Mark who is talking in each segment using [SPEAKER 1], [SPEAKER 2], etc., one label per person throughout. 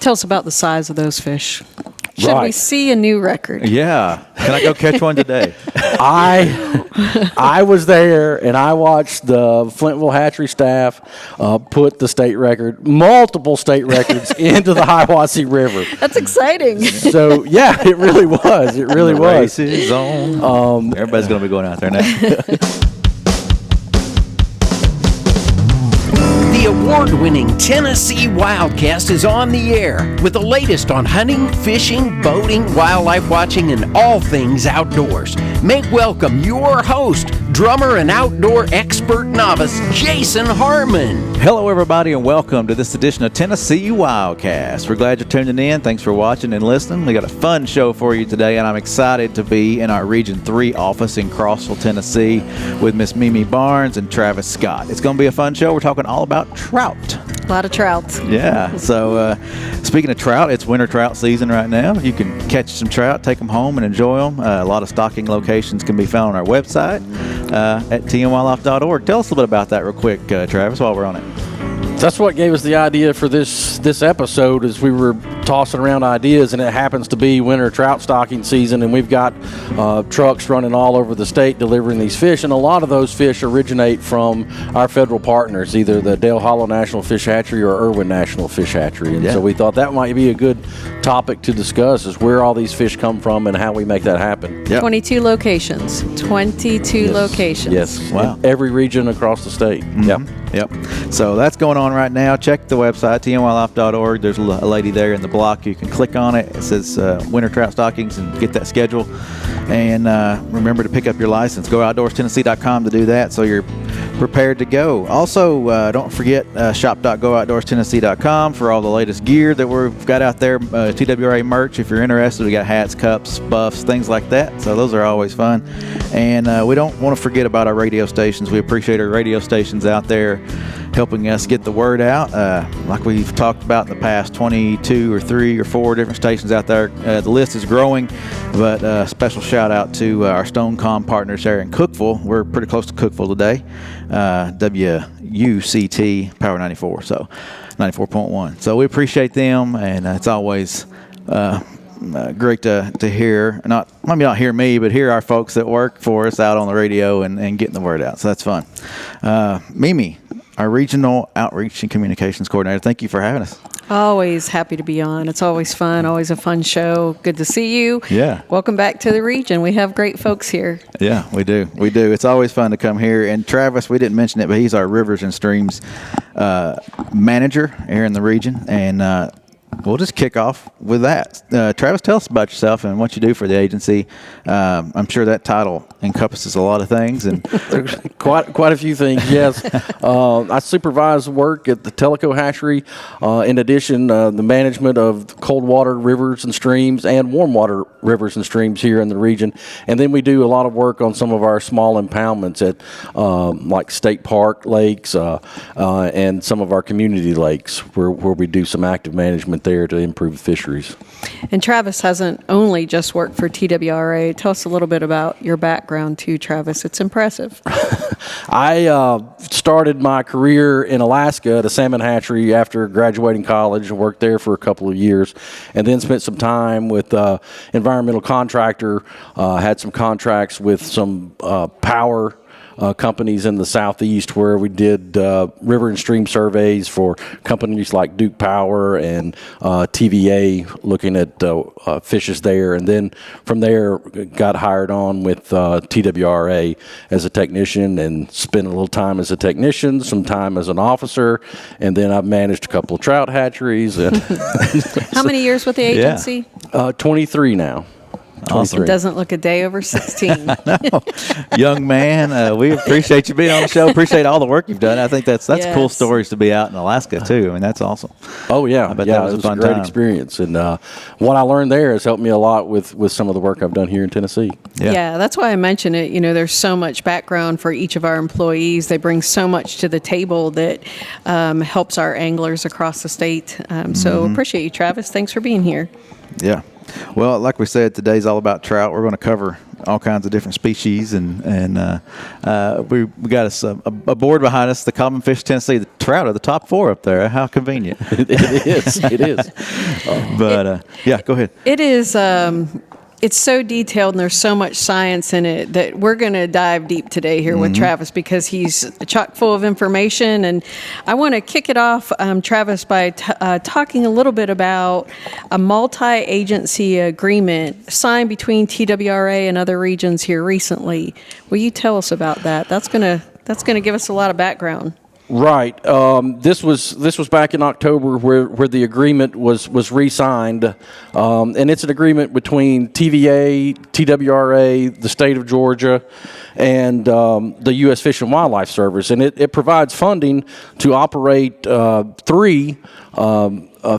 [SPEAKER 1] Tell us about the size of those fish. Should
[SPEAKER 2] Right.
[SPEAKER 1] we see a new record?
[SPEAKER 3] Yeah. Can I go catch one today?
[SPEAKER 2] I was there, and I watched the Flintville hatchery staff put the state record, multiple state records, into the Hiawassee River.
[SPEAKER 1] That's exciting.
[SPEAKER 2] So, yeah, it really was. It really
[SPEAKER 3] The
[SPEAKER 2] was.
[SPEAKER 3] race is on. Everybody's going to be going out there now.
[SPEAKER 4] The award-winning Tennessee WildCast is on the air with the latest on hunting, fishing, boating, wildlife watching, and all things outdoors. Make welcome your host, drummer and outdoor expert novice, Jason Harmon.
[SPEAKER 3] Hello, everybody, and welcome to this edition of Tennessee WildCast. We're glad you're tuning in. Thanks for watching and listening. We got a fun show for you today, and I'm excited to be in our Region 3 office in Crossville, Tennessee, with Miss Mimi Barnes and Travis Scott. It's going to be a fun show. We're talking all about trout.
[SPEAKER 1] A lot of trout.
[SPEAKER 3] Yeah. So speaking of trout, it's winter trout season right now. You can catch some trout, take them home, and enjoy them. A lot of stocking locations can be found on our website at tnwildlife.org. Tell us a little bit about that real quick, Travis, while we're on it.
[SPEAKER 2] That's what gave us the idea for this episode. Is we were tossing around ideas, and it happens to be winter trout stocking season, and we've got trucks running all over the state delivering these fish, and a lot of those fish originate from our federal partners, either the Dale Hollow National Fish Hatchery or Irwin National Fish Hatchery. And so we thought that might be a good topic to discuss, is where all these fish come from and how we make that happen.
[SPEAKER 3] Yep.
[SPEAKER 1] 22 locations. 22 locations.
[SPEAKER 2] Yes.
[SPEAKER 3] Wow.
[SPEAKER 2] In every region across the state.
[SPEAKER 3] Yep. So that's going on right now. Check the website, tnwildlife.org. There's a lady there in the block. You can click on it. It says winter trout stockings and get that schedule. And remember to pick up your license. Go outdoorstennessee.com to do that so you're prepared to go. Also, don't forget shop.gooutdoorstennessee.com for all the latest gear that we've got out there. TWRA merch, if you're interested. We got hats, cups, buffs, things like that. So those are always fun. And we don't want to forget about our radio stations. We appreciate our radio stations out there helping us get the word out. Like we've talked about in the past, 22 or 3 or 4 different stations out there. The list is growing, but special shout out to our StoneCom partners there in Cookeville. We're pretty close to Cookeville today. WUCT Power 94, so 94.1. So we appreciate them, and it's always great to hear, maybe not hear me, but hear our folks that work for us out on the radio and getting the word out. So that's fun. Mimi, our Regional Outreach and Communications Coordinator, thank you for having us.
[SPEAKER 1] Always happy to be on. It's always fun, always a fun show. Good to see you.
[SPEAKER 3] Yeah.
[SPEAKER 1] Welcome back to the region. We have great folks here.
[SPEAKER 3] Yeah, we do. We do. It's always fun to come here. And Travis, we didn't mention it, but he's our Rivers and Streams manager here in the region. And we'll just kick off with that. Travis, tell us about yourself and what you do for the agency. I'm sure that title encompasses a lot of things. And
[SPEAKER 2] Quite a few things, yes. I supervise work at the Tellico Hatchery. In addition, the management of cold water rivers and streams and warm water rivers and streams here in the region. And then we do a lot of work on some of our small impoundments at like state park lakes and some of our community lakes where we do some active management there to improve fisheries.
[SPEAKER 1] And Travis hasn't only just worked for TWRA. Tell us a little bit about your background too, Travis. It's impressive.
[SPEAKER 2] I started my career in Alaska at a salmon hatchery after graduating college and worked there for a couple of years, and then spent some time with environmental contractor, had some contracts with some power companies in the southeast where we did river and stream surveys for companies like Duke Power and TVA, looking at fishes there. And then from there got hired on with TWRA as a technician and spent a little time as a technician, some time as an officer, and then I've managed a couple of trout hatcheries.
[SPEAKER 1] How many years with the agency?
[SPEAKER 2] 23 now.
[SPEAKER 3] Awesome.
[SPEAKER 1] It doesn't look a day over 16.
[SPEAKER 3] Young man, we appreciate you being on the show. Appreciate all the work you've done. I think that's
[SPEAKER 1] Yes.
[SPEAKER 3] cool stories to be out in Alaska too. I mean, that's awesome.
[SPEAKER 2] Oh yeah,
[SPEAKER 3] I bet
[SPEAKER 2] yeah,
[SPEAKER 3] that was
[SPEAKER 2] it
[SPEAKER 3] a
[SPEAKER 2] was
[SPEAKER 3] fun
[SPEAKER 2] a great
[SPEAKER 3] time.
[SPEAKER 2] experience, and what I learned there has helped me a lot with some of the work I've done here in Tennessee.
[SPEAKER 1] Yeah, that's why I mention it. You know, there's so much background for each of our employees. They bring so much to the table that helps our anglers across the state. So appreciate you, Travis. Thanks for being here.
[SPEAKER 3] Yeah. Well, like we said, today's all about trout. We're going to cover all kinds of different species, and we got us a board behind us. The common fish Tennessee, the trout are the top 4 up there. How convenient!
[SPEAKER 2] It is.
[SPEAKER 3] But yeah, go ahead.
[SPEAKER 1] It is. It's so detailed and there's so much science in it that we're going to dive deep today here with Travis, because he's chock full of information. And I want to kick it off, Travis, by talking a little bit about a multi-agency agreement signed between TWRA and other regions here recently. Will you tell us about that? That's going to give us a lot of background.
[SPEAKER 2] Right. This was back in October where the agreement was re-signed, and it's an agreement between TVA, TWRA, the state of Georgia, and the U.S. Fish and Wildlife Service, and it provides funding to operate 3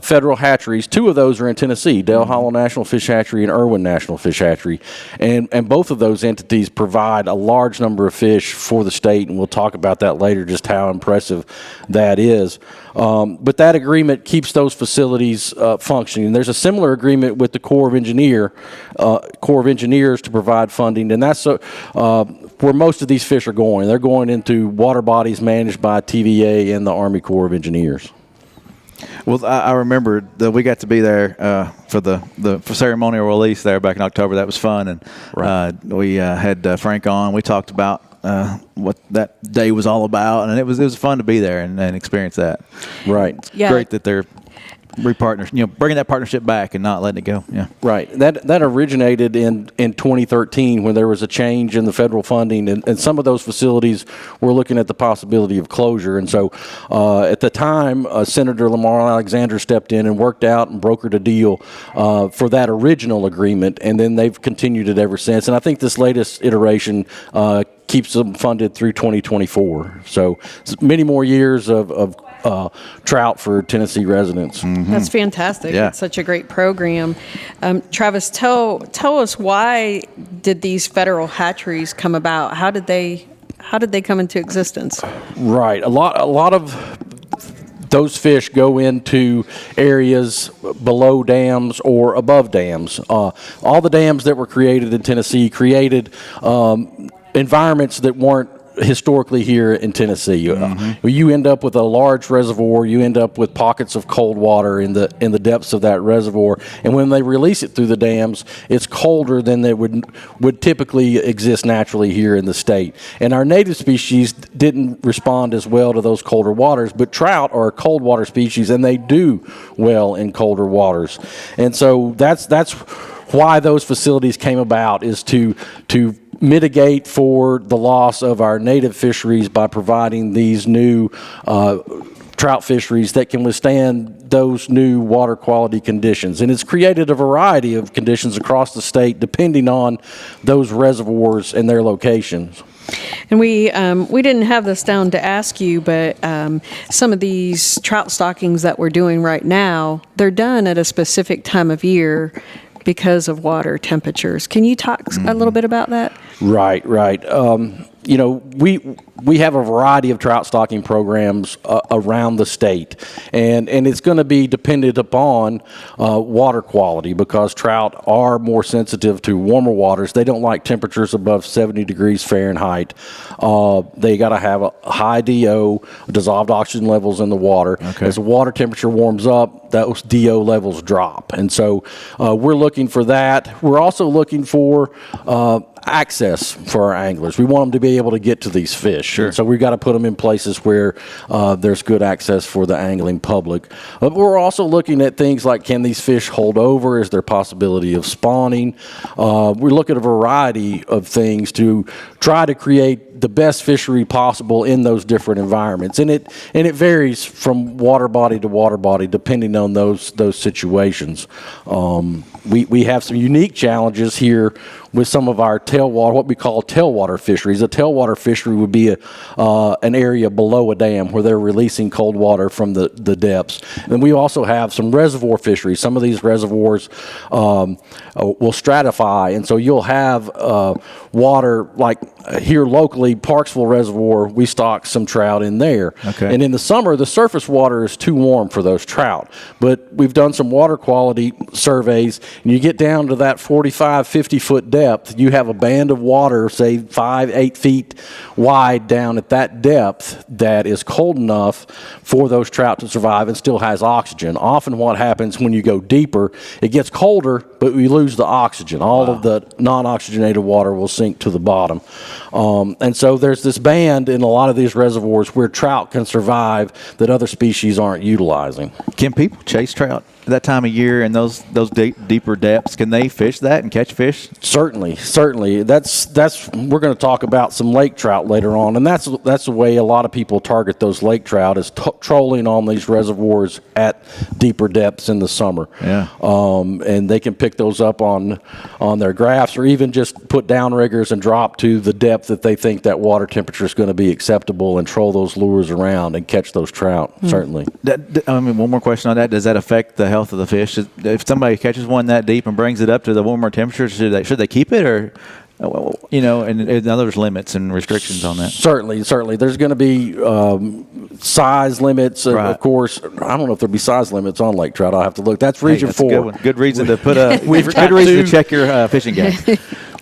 [SPEAKER 2] federal hatcheries. 2 of those are in Tennessee, Dale Hollow National Fish Hatchery and Irwin National Fish Hatchery. And both of those entities provide a large number of fish for the state, and we'll talk about that later, just how impressive that is. But that agreement keeps those facilities functioning. There's a similar agreement with the Corps of Engineers to provide funding, and that's where most of these fish are going. They're going into water bodies managed by TVA and the Army Corps of Engineers.
[SPEAKER 3] Well, I remember that we got to be there for the ceremonial release there back in October. That was fun, and we had Frank on. We talked about what that day was all about, and it was fun to be there and experience that.
[SPEAKER 2] Right.
[SPEAKER 3] It's great that they're bringing that partnership back and not letting it go. Yeah. Right.
[SPEAKER 2] That originated in 2013 when there was a change in the federal funding, and some of those facilities were looking at the possibility of closure. And so at the time, Senator Lamar Alexander stepped in and worked out and brokered a deal for that original agreement, and then they've continued it ever since. And I think this latest iteration keeps them funded through 2024. So many more years of trout for Tennessee residents.
[SPEAKER 1] That's fantastic.
[SPEAKER 3] Yeah.
[SPEAKER 1] It's such a great program. Travis, tell us, why did these federal hatcheries come about? How did they come into existence?
[SPEAKER 2] Right. A lot of those fish go into areas below dams or above dams. All the dams that were created in Tennessee created environments that weren't historically here in Tennessee. You end up with a large reservoir, you end up with pockets of cold water in the depths of that reservoir, and when they release it through the dams, it's colder than they would typically exist naturally here in the state. And our native species didn't respond as well to those colder waters, but trout are a cold water species, and they do well in colder waters. And so that's why those facilities came about, is to mitigate for the loss of our native fisheries by providing these new trout fisheries that can withstand those new water quality conditions. And it's created a variety of conditions across the state depending on those reservoirs and their locations.
[SPEAKER 1] And we didn't have this down to ask you, but some of these trout stockings that we're doing right now, they're done at a specific time of year because of water temperatures. Can you talk a little bit about that? Right.
[SPEAKER 2] We have a variety of trout stocking programs around the state, and it's going to be dependent upon water quality, because trout are more sensitive to warmer waters. They don't like temperatures above 70 degrees Fahrenheit. They got to have a high DO, dissolved oxygen levels in the water. Okay. As the water temperature warms up, those DO levels drop, and so we're looking for that. We're also looking for access for our anglers. We want them to be able to get to these fish. Sure. So we've got to put them in places where there's good access for the angling public. But we're also looking at things like, can these fish hold over? Is there a possibility of spawning? We look at a variety of things to try to create the best fishery possible in those different environments. And it varies from water body to water body depending on those situations. We have some unique challenges here with some of our tailwater, what we call tailwater fisheries. A tailwater fishery would be an area below a dam where they're releasing cold water from the depths. And we also have some reservoir fisheries. Some of these reservoirs will stratify, and so you'll have water like here locally, Parksville Reservoir, we stock some trout in there. Okay. And in the summer, the surface water is too warm for those trout. But we've done some water quality surveys, and you get down to that 45, 50-foot depth, you have a band of water, say 5-8 feet wide down at that depth, that is cold enough for those trout to survive and still has oxygen. Often what happens when you go deeper, it gets colder, but we lose the oxygen. All of the non-oxygenated water will sink to the bottom. And so there's this band in a lot of these reservoirs where trout can survive that other species aren't utilizing.
[SPEAKER 3] Can people chase trout that time of year and those deeper depths? Can they fish that and catch fish?
[SPEAKER 2] Certainly. That's we're going to talk about some lake trout later on, and that's the way a lot of people target those lake trout, is trolling on these reservoirs at deeper depths in the summer.
[SPEAKER 3] Yeah.
[SPEAKER 2] And they can pick those up on their graphs, or even just put downriggers and drop to the depth that they think that water temperature is going to be acceptable, and troll those lures around and catch those trout. Certainly.
[SPEAKER 3] One more question on that. Does that affect the health of the fish? If somebody catches one that deep and brings it up to the warmer temperatures, should they keep it, or and now there's limits and restrictions on that?
[SPEAKER 2] Certainly. There's going to be size limits.
[SPEAKER 3] Right.
[SPEAKER 2] Of course, I don't know if there'll be size limits on lake trout. I'll have to look. That's region 4.
[SPEAKER 3] A good one. Good reason to put
[SPEAKER 2] to
[SPEAKER 3] check your fishing game.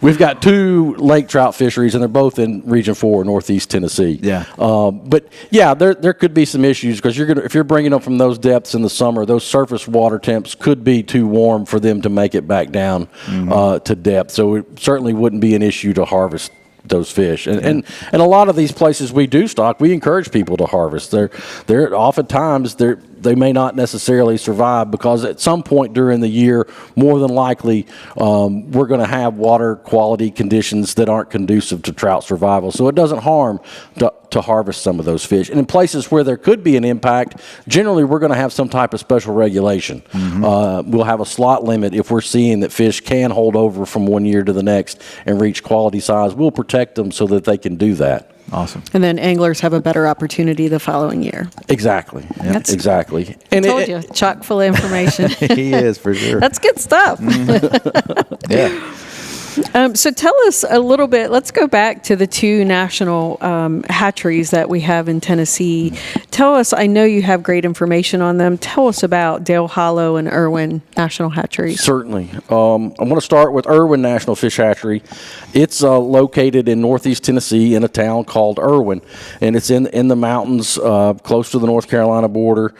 [SPEAKER 2] We've got 2 lake trout fisheries, and they're both in Region 4, Northeast Tennessee.
[SPEAKER 3] Yeah.
[SPEAKER 2] But yeah, there could be some issues, because if you're bringing them from those depths in the summer, those surface water temps could be too warm for them to make it back down to depth. So it certainly wouldn't be an issue to harvest those fish. And a lot of these places we do stock, we encourage people to harvest. They're oftentimes they may not necessarily survive, because at some point during the year, more than likely, we're going to have water quality conditions that aren't conducive to trout survival. So it doesn't harm to harvest some of those fish. And in places where there could be an impact, generally we're going to have some type of special regulation. We'll have a slot limit if we're seeing that fish can hold over from one year to the next and reach quality size. We'll protect them so that they can do that.
[SPEAKER 3] Awesome.
[SPEAKER 1] And then anglers have a better opportunity the following year.
[SPEAKER 2] Exactly. Exactly.
[SPEAKER 1] And I told you, chock full of information.
[SPEAKER 3] He is, for sure.
[SPEAKER 1] That's good stuff.
[SPEAKER 3] Yeah.
[SPEAKER 1] So tell us a little bit. Let's go back to the 2 national hatcheries that we have in Tennessee. Tell us, I know you have great information on them. Tell us about Dale Hollow and Irwin National Hatcheries.
[SPEAKER 2] Certainly. I'm going to start with Irwin National Fish Hatchery. It's located in Northeast Tennessee in a town called Irwin, and it's in the mountains close to the North Carolina border.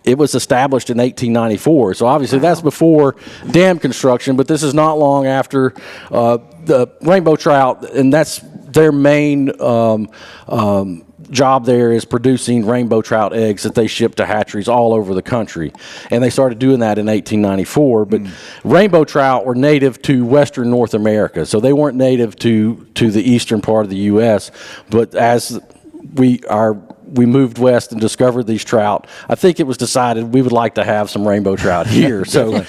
[SPEAKER 2] It was established in 1894, so obviously that's before dam construction, but this is not long after the rainbow trout, and that's their main job there, is producing rainbow trout eggs that they ship to hatcheries all over the country. And they started doing that in 1894, but rainbow trout were native to western North America, so they weren't native to the eastern part of the U.S., but as we moved west and discovered these trout, I think it was decided we would like to have some rainbow trout here. So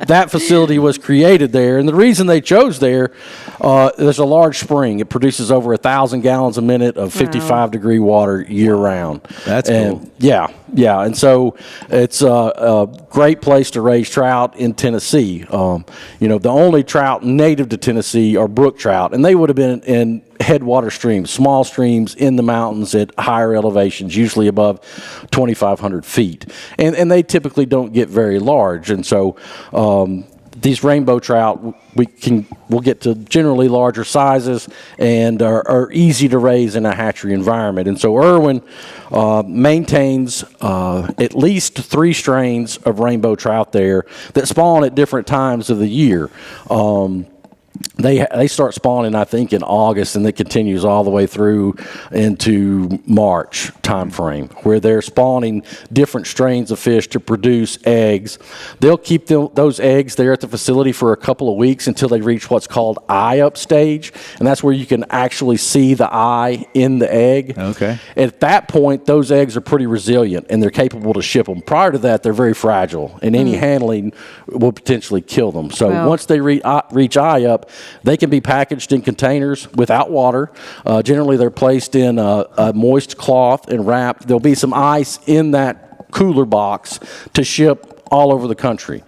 [SPEAKER 2] that facility was created there. And the reason they chose there, there's a large spring. It produces over 1,000 gallons a minute of 55-degree water year-round.
[SPEAKER 3] That's cool.
[SPEAKER 2] Yeah. And so it's a great place to raise trout in Tennessee. The only trout native to Tennessee are brook trout, and they would have been in headwater streams, small streams in the mountains at higher elevations, usually above 2,500 feet. And they typically don't get very large. And so these rainbow trout, we'll get to generally larger sizes and are easy to raise in a hatchery environment. And so Irwin maintains at least 3 strains of rainbow trout there that spawn at different times of the year. They start spawning, I think, in August, and it continues all the way through into March time frame, where they're spawning different strains of fish to produce eggs. They'll keep those eggs there at the facility for a couple of weeks until they reach what's called eye-up stage, and that's where you can actually see the eye in the egg.
[SPEAKER 3] Okay.
[SPEAKER 2] At that point, those eggs are pretty resilient, and they're capable to ship them. Prior to that, they're very fragile, and any handling will potentially kill them. So once they reach eye-up, they can be packaged in containers without water. Generally, they're placed in a moist cloth and wrapped. There'll be some ice in that cooler box to ship all over the country.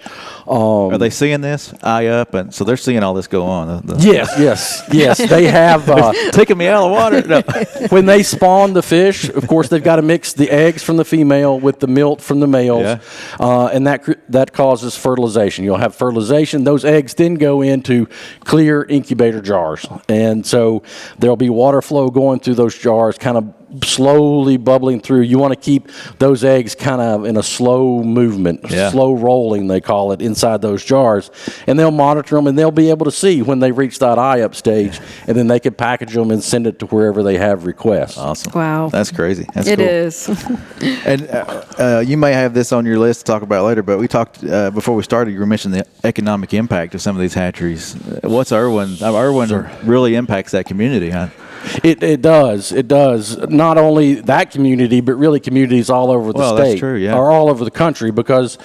[SPEAKER 3] Are they seeing this eye up, and so they're seeing all this go on?
[SPEAKER 2] Yes. They have
[SPEAKER 3] Taking me out of the water. No.
[SPEAKER 2] when they spawn the fish. Of course, they've got to mix the eggs from the female with the milk from the males, and that causes fertilization. You'll have fertilization. Those eggs then go into clear incubator jars, and so there'll be water flow going through those jars, kind of slowly bubbling through. You want to keep those eggs kind of in a slow movement, slow rolling, they call it, inside those jars. And they'll monitor them, and they'll be able to see when they reach that eye up stage, and then they can package them and send it to wherever they have requests.
[SPEAKER 3] Awesome.
[SPEAKER 1] Wow.
[SPEAKER 3] That's crazy. That's
[SPEAKER 1] It
[SPEAKER 3] cool.
[SPEAKER 1] is.
[SPEAKER 3] And you may have this on your list to talk about later, but we talked before we started, you were mentioning the economic impact of some of these hatcheries. What's Irwin? Irwin really impacts that community, huh?
[SPEAKER 2] It does. It does. Not only that community, but really communities all over the state.
[SPEAKER 3] That's true, yeah.
[SPEAKER 2] Or all over the country, because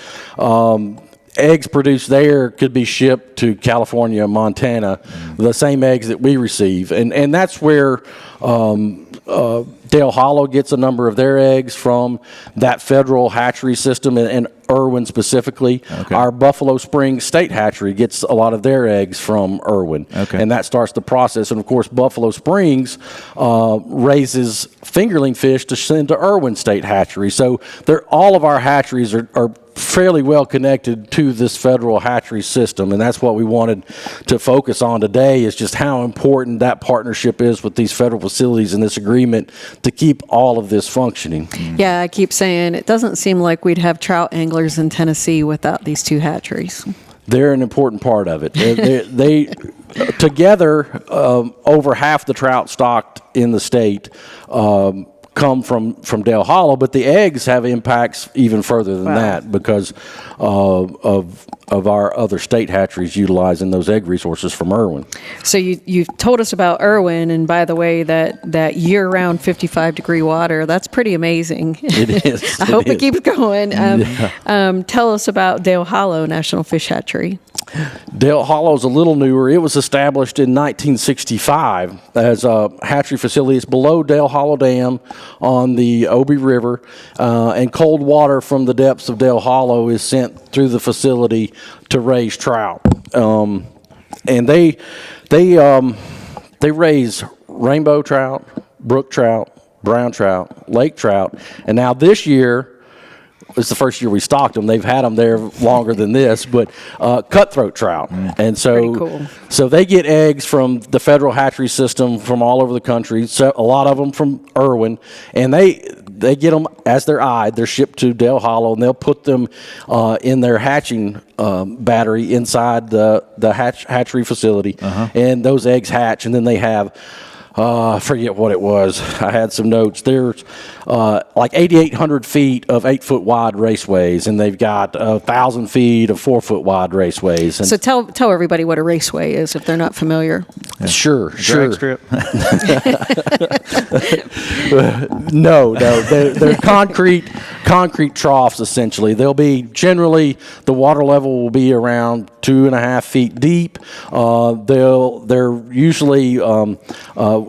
[SPEAKER 2] eggs produced there could be shipped to California, Montana, the same eggs that we receive. And that's where Dale Hollow gets a number of their eggs from, that federal hatchery system, and Irwin specifically.
[SPEAKER 3] Okay.
[SPEAKER 2] Our Buffalo Springs State Hatchery gets a lot of their eggs from Irwin.
[SPEAKER 3] Okay.
[SPEAKER 2] And that starts the process. And of course, Buffalo Springs raises fingerling fish to send to Irwin State Hatchery. So all of our hatcheries are fairly well connected to this federal hatchery system, and that's what we wanted to focus on today, is just how important that partnership is with these federal facilities and this agreement to keep all of this functioning.
[SPEAKER 1] Yeah, I keep saying it doesn't seem like we'd have trout anglers in Tennessee without these two hatcheries.
[SPEAKER 2] They're an important part of it. They together, over half the trout stocked in the state come from Dale Hollow, but the eggs have impacts even further than that, because of our other state hatcheries utilizing those egg resources from Irwin.
[SPEAKER 1] So you've told us about Irwin, and by the way, that year-round 55-degree water, that's pretty amazing.
[SPEAKER 2] It is.
[SPEAKER 1] I hope it keeps going. Tell us about Dale Hollow National Fish Hatchery.
[SPEAKER 2] Dale Hollow's a little newer. It was established in 1965 as a hatchery facility. It's below Dale Hollow Dam on the Obi River, and cold water from the depths of Dale Hollow is sent through the facility to raise trout. And they raise rainbow trout, brook trout, brown trout, lake trout, and now this year, it's the first year we stocked them. They've had them there longer than this, but cutthroat trout. And so,
[SPEAKER 1] Pretty cool.
[SPEAKER 2] So they get eggs from the federal hatchery system from all over the country. So a lot of them from Irwin, and they get them as they're eyed. They're shipped to Dale Hollow, and they'll put them in their hatching battery inside the hatchery facility, and those eggs hatch, and then they have. I forget what it was. I had some notes. There's like 8,800 feet of 8-foot wide raceways, and they've got 1,000 feet of 4-foot wide raceways. And
[SPEAKER 1] So tell everybody what a raceway is if they're not familiar.
[SPEAKER 2] Sure.
[SPEAKER 3] Drag strip.
[SPEAKER 2] No, they're concrete troughs essentially. They'll be generally, the water level will be around 2.5 feet deep. They're usually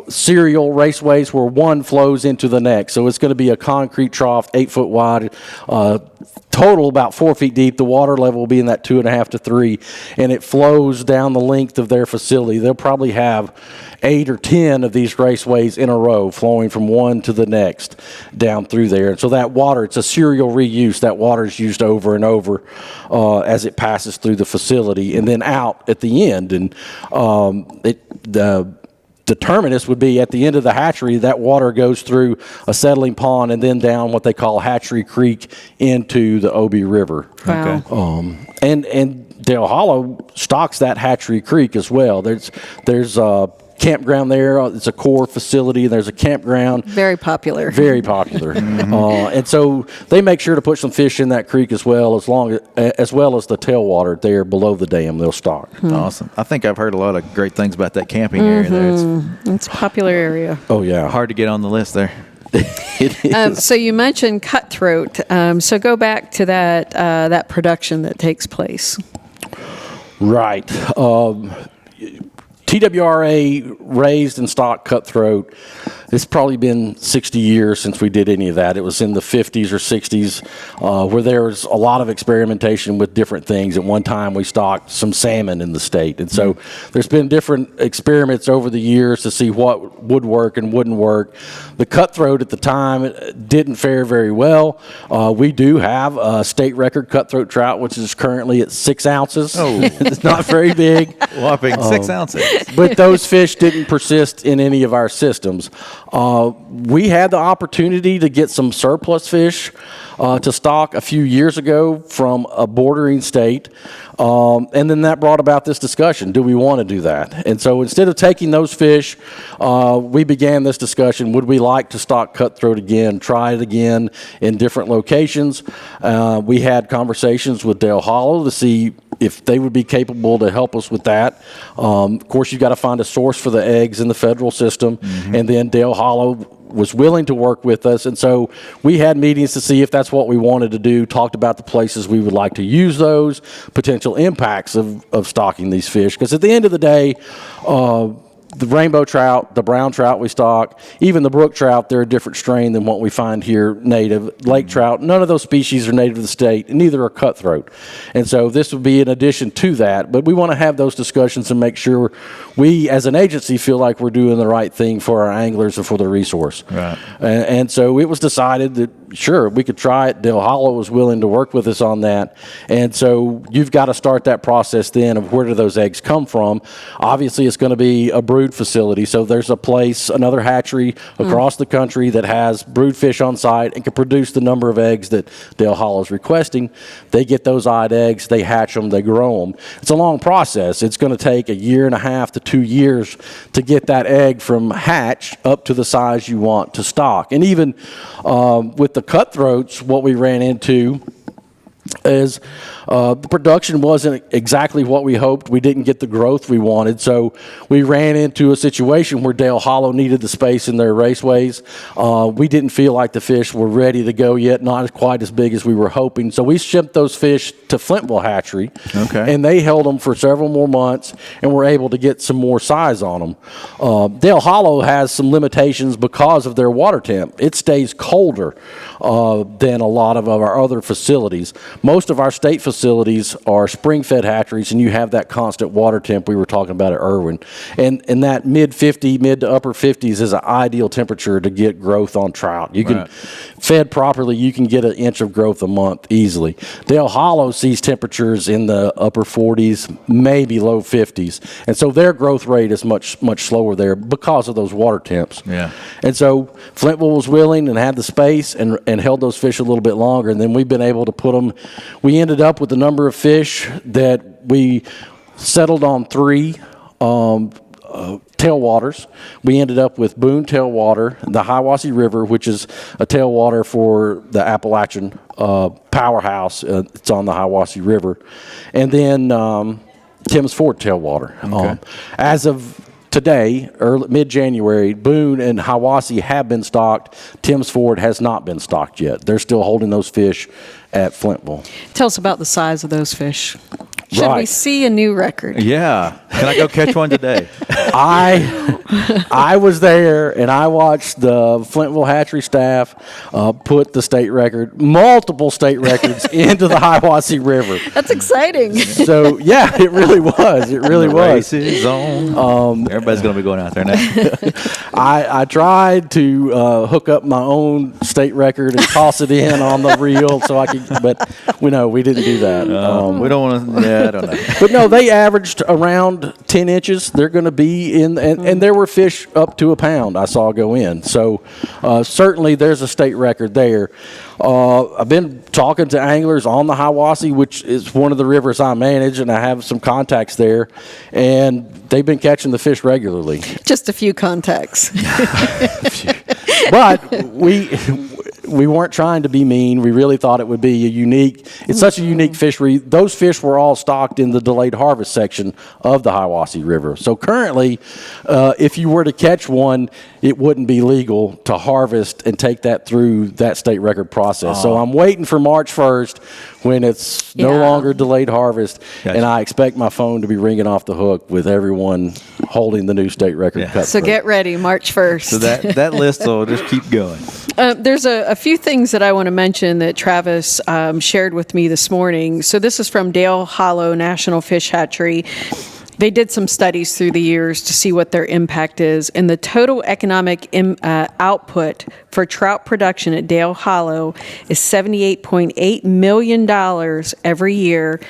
[SPEAKER 2] serial raceways where one flows into the next. So it's going to be a concrete trough, 8 foot wide, total about 4 feet deep. The water level will be in that 2.5 to 3, and it flows down the length of their facility. They'll probably have 8 or 10 of these raceways in a row flowing from one to the next down through there. And so that water, it's a serial reuse. That water is used over and over as it passes through the facility and then out at the end. And the terminus would be at the end of the hatchery. That water goes through a settling pond and then down what they call Hatchery Creek into the Obi River.
[SPEAKER 1] Wow.
[SPEAKER 2] Okay. And Dale Hollow stocks that Hatchery Creek as well. There's a campground there. It's a core facility. There's a campground.
[SPEAKER 1] Very popular.
[SPEAKER 2] Very popular. And so they make sure to put some fish in that creek as well as the tailwater there below the dam. They'll stock.
[SPEAKER 3] Awesome. I think I've heard a lot of great things about that camping area there.
[SPEAKER 1] It's a popular area.
[SPEAKER 2] Oh yeah,
[SPEAKER 3] Hard to get on the list there.
[SPEAKER 2] it is.
[SPEAKER 1] So you mentioned cutthroat. So go back to that production that takes place.
[SPEAKER 2] Right. TWRA raised and stocked cutthroat. It's probably been 60 years since we did any of that. It was in the 50s or 60s where there was a lot of experimentation with different things. At one time, we stocked some salmon in the state. And so there's been different experiments over the years to see what would work and wouldn't work. The cutthroat at the time didn't fare very well. We do have a state record cutthroat trout, which is currently at 6 ounces.
[SPEAKER 3] Oh.
[SPEAKER 2] It's not very big.
[SPEAKER 3] Whopping 6 ounces.
[SPEAKER 2] But those fish didn't persist in any of our systems. We had the opportunity to get some surplus fish to stock a few years ago from a bordering state. And then that brought about this discussion. Do we want to do that? And so instead of taking those fish, we began this discussion. Would we like to stock cutthroat again, try it again in different locations? We had conversations with Dale Hollow to see if they would be capable to help us with that. Of course, you've got to find a source for the eggs in the federal system. And then Dale Hollow was willing to work with us. And so we had meetings to see if that's what we wanted to do, talked about the places we would like to use those, potential impacts of stocking these fish. Because at the end of the day, the rainbow trout, the brown trout we stock, even the brook trout, they're a different strain than what we find here native. Lake trout, none of those species are native to the state, and neither are cutthroat. And so this would be in addition to that. But we want to have those discussions and make sure we, as an agency, feel like we're doing the right thing for our anglers and for the resource.
[SPEAKER 3] Right.
[SPEAKER 2] And so it was decided that, sure, we could try it. Dale Hollow was willing to work with us on that. And so you've got to start that process then of where do those eggs come from. Obviously, it's going to be a brood facility. So there's a place, another hatchery across the country that has brood fish on site and can produce the number of eggs that Dale Hollow is requesting. They get those odd eggs, they hatch them, they grow them. It's a long process. It's going to take 1.5 to 2 years to get that egg from hatch up to the size you want to stock. And even with the cutthroats, what we ran into is the production wasn't exactly what we hoped. We didn't get the growth we wanted. So we ran into a situation where Dale Hollow needed the space in their raceways. We didn't feel like the fish were ready to go yet, not quite as big as we were hoping. So we shipped those fish to Flintville Hatchery.
[SPEAKER 3] Okay.
[SPEAKER 2] And they held them for several more months and were able to get some more size on them. Dale Hollow has some limitations because of their water temp. It stays colder than a lot of our other facilities. Most of our state facilities are spring-fed hatcheries, and you have that constant water temp we were talking about at Irwin. And that mid to upper 50s is an ideal temperature to get growth on trout. You can, fed properly, you can get 1 inch of growth a month easily. Dale Hollow sees temperatures in the upper 40s, maybe low 50s. And so their growth rate is much slower there because of those water temps.
[SPEAKER 3] Yeah.
[SPEAKER 2] And so Flintville was willing and had the space and held those fish a little bit longer. And then we've been able to put them. We ended up with a number of fish that we settled on 3 tailwaters. We ended up with Boone tailwater, the Hiwassee River, which is a tailwater for the Appalachian powerhouse. It's on the Hiwassee River. And then Tim's Ford tailwater.
[SPEAKER 3] Okay.
[SPEAKER 2] As of today, mid-January, Boone and Hiwassee have been stocked. Tim's Ford has not been stocked yet. They're still holding those fish at Flintville.
[SPEAKER 1] Tell us about the size of those fish. Should we
[SPEAKER 2] Right.
[SPEAKER 1] see a new record?
[SPEAKER 3] Yeah. Can I go catch one today?
[SPEAKER 2] I was there, and I watched the Flintville hatchery staff put the state record, multiple state records, into the Hiwassee River.
[SPEAKER 1] That's exciting.
[SPEAKER 2] So, yeah, it really was. It really
[SPEAKER 3] The
[SPEAKER 2] was.
[SPEAKER 3] race is on. Everybody's going to be going out there now.
[SPEAKER 2] I tried to hook up my own state record and toss it in on the reel so I could, but we didn't do that.
[SPEAKER 3] We don't want to. Yeah, I don't know.
[SPEAKER 2] But no, they averaged around 10 inches. They're going to be in, and there were fish up to a pound I saw go in. So certainly there's a state record there. I've been talking to anglers on the Hiwassee, which is one of the rivers I manage, and I have some contacts there, and they've been catching the fish regularly.
[SPEAKER 1] Just a few contacts.
[SPEAKER 2] But we weren't trying to be mean. We really thought it would be it's such a unique fishery. Those fish were all stocked in the delayed harvest section of the Hiwassee River. So currently, if you were to catch one, it wouldn't be legal to harvest and take that through that state record process. So I'm waiting for March 1st when it's no longer delayed harvest, and I expect my phone to be ringing off the hook with everyone holding the new state record cut.
[SPEAKER 1] So get ready, March 1st.
[SPEAKER 3] So that list will just keep going.
[SPEAKER 1] There's a few things that I want to mention that Travis shared with me this morning. So this is from Dale Hollow National Fish Hatchery. They did some studies through the years to see what their impact is, and the total economic output for trout production at Dale Hollow is $78.8 million every year.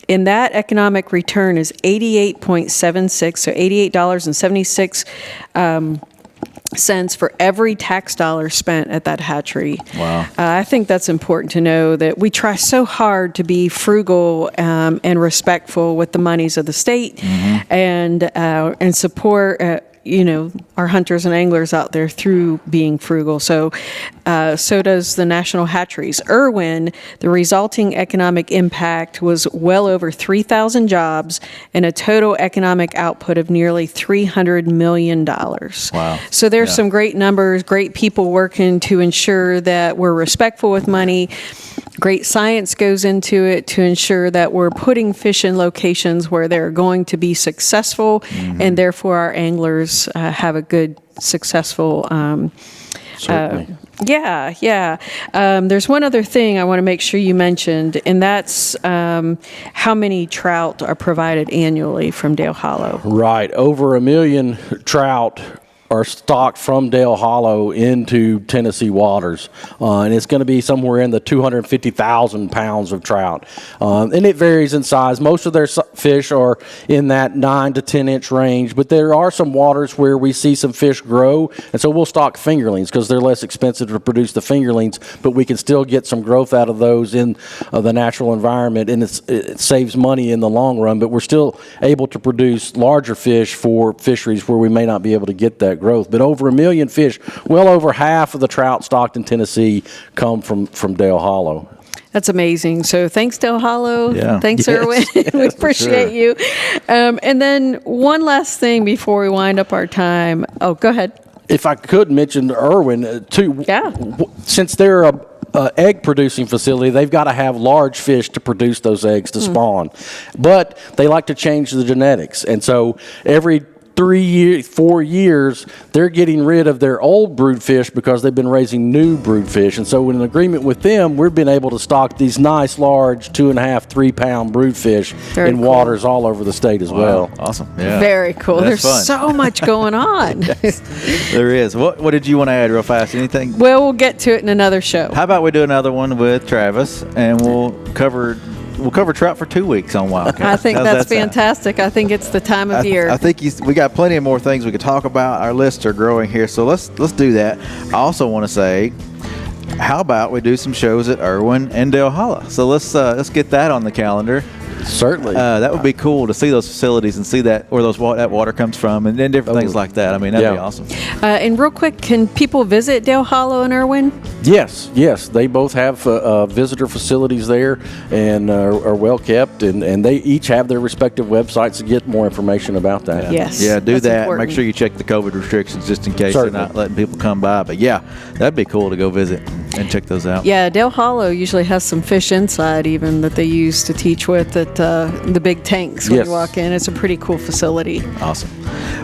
[SPEAKER 1] And that economic return is $88.76, so $88.76 cents for every tax dollar spent at that hatchery.
[SPEAKER 3] Wow.
[SPEAKER 1] I think that's important to know, that we try so hard to be frugal and respectful with the monies of the state, and support our hunters and anglers out there through being frugal. So does the National Hatcheries. Irwin, the resulting economic impact was well over 3,000 jobs and a total economic output of nearly $300 million.
[SPEAKER 3] Wow.
[SPEAKER 1] So there's some great numbers, great people working to ensure that we're respectful with money. Great science goes into it to ensure that we're putting fish in locations where they're going to be successful, and therefore our anglers have a good, successful.
[SPEAKER 2] Certainly.
[SPEAKER 1] There's one other thing I want to make sure you mentioned, and that's how many trout are provided annually from Dale Hollow.
[SPEAKER 2] Right. Over 1 million trout are stocked from Dale Hollow into Tennessee waters, and it's going to be somewhere in the 250,000 pounds of trout, and it varies in size. Most of their fish are in that 9 to 10 inch range, but there are some waters where we see some fish grow, and so we'll stock fingerlings because they're less expensive to produce the fingerlings, but we can still get some growth out of those in the natural environment, and it saves money in the long run, but we're still able to produce larger fish for fisheries where we may not be able to get that growth. But over 1 million fish, well over half of the trout stocked in Tennessee come from Dale Hollow.
[SPEAKER 1] That's amazing. So thanks, Dale Hollow.
[SPEAKER 3] Yeah.
[SPEAKER 1] Thanks, Irwin. We appreciate you. And then one last thing before we wind up our time. Oh, go ahead.
[SPEAKER 2] If I could mention Irwin, too.
[SPEAKER 1] Yeah.
[SPEAKER 2] Since they're a egg producing facility, they've got to have large fish to produce those eggs to spawn. But they like to change the genetics. And so every 4 years, they're getting rid of their old brood fish because they've been raising new brood fish. And so in agreement with them, we've been able to stock these nice, large 2.5, 3 pound brood fish in waters all over the state as well.
[SPEAKER 3] Awesome. Yeah.
[SPEAKER 1] Very cool.
[SPEAKER 3] That's
[SPEAKER 1] There's so much going on.
[SPEAKER 3] There is. What did you want to add real fast? Anything?
[SPEAKER 1] Well, we'll get to it in another show.
[SPEAKER 3] How about we do another one with Travis, and we'll cover trout for 2 weeks on WildCast.
[SPEAKER 1] I think
[SPEAKER 3] How's
[SPEAKER 1] that's
[SPEAKER 3] that sound?
[SPEAKER 1] fantastic. I think it's the time of year.
[SPEAKER 3] I think we got plenty of more things we could talk about. Our lists are growing here, so let's do that. I also want to say, how about we do some shows at Irwin and Dale Hollow? So let's get that on the calendar.
[SPEAKER 2] Certainly.
[SPEAKER 3] That would be cool to see those facilities and see that where that water comes from, and then different things like that. I mean, that'd be awesome.
[SPEAKER 1] And real quick, can people visit Dale Hollow and Irwin?
[SPEAKER 2] Yes. They both have visitor facilities there and are well kept, and they each have their respective websites to get more information about that.
[SPEAKER 1] Yes.
[SPEAKER 3] Yeah, do
[SPEAKER 1] that's
[SPEAKER 3] that.
[SPEAKER 1] important.
[SPEAKER 3] Make sure you check the COVID restrictions just in case
[SPEAKER 2] Certainly.
[SPEAKER 3] they're not letting people come by. But yeah, that'd be cool to go visit and check those out.
[SPEAKER 1] Yeah, Dale Hollow usually has some fish inside even that they use to teach with at the big tanks when you walk in. It's a pretty cool facility.
[SPEAKER 3] Awesome.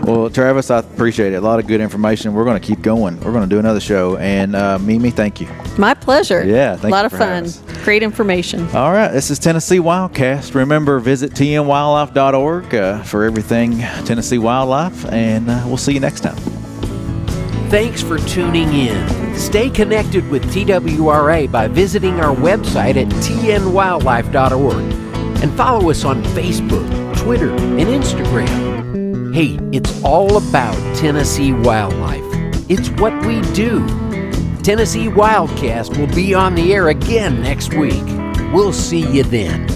[SPEAKER 3] Well, Travis, I appreciate it. A lot of good information. We're going to keep going. We're going to do another show. And Mimi, thank you.
[SPEAKER 1] My pleasure.
[SPEAKER 3] Yeah, thank you
[SPEAKER 1] a lot of
[SPEAKER 3] for
[SPEAKER 1] fun.
[SPEAKER 3] having us.
[SPEAKER 1] Great information.
[SPEAKER 3] All right, this is Tennessee WildCast. Remember, visit tnwildlife.org for everything Tennessee wildlife, and we'll see you next time.
[SPEAKER 4] Thanks for tuning in. Stay connected with TWRA by visiting our website at tnwildlife.org and follow us on Facebook, Twitter, and Instagram. Hey, it's all about Tennessee wildlife. It's what we do. Tennessee WildCast will be on the air again next week. We'll see you then.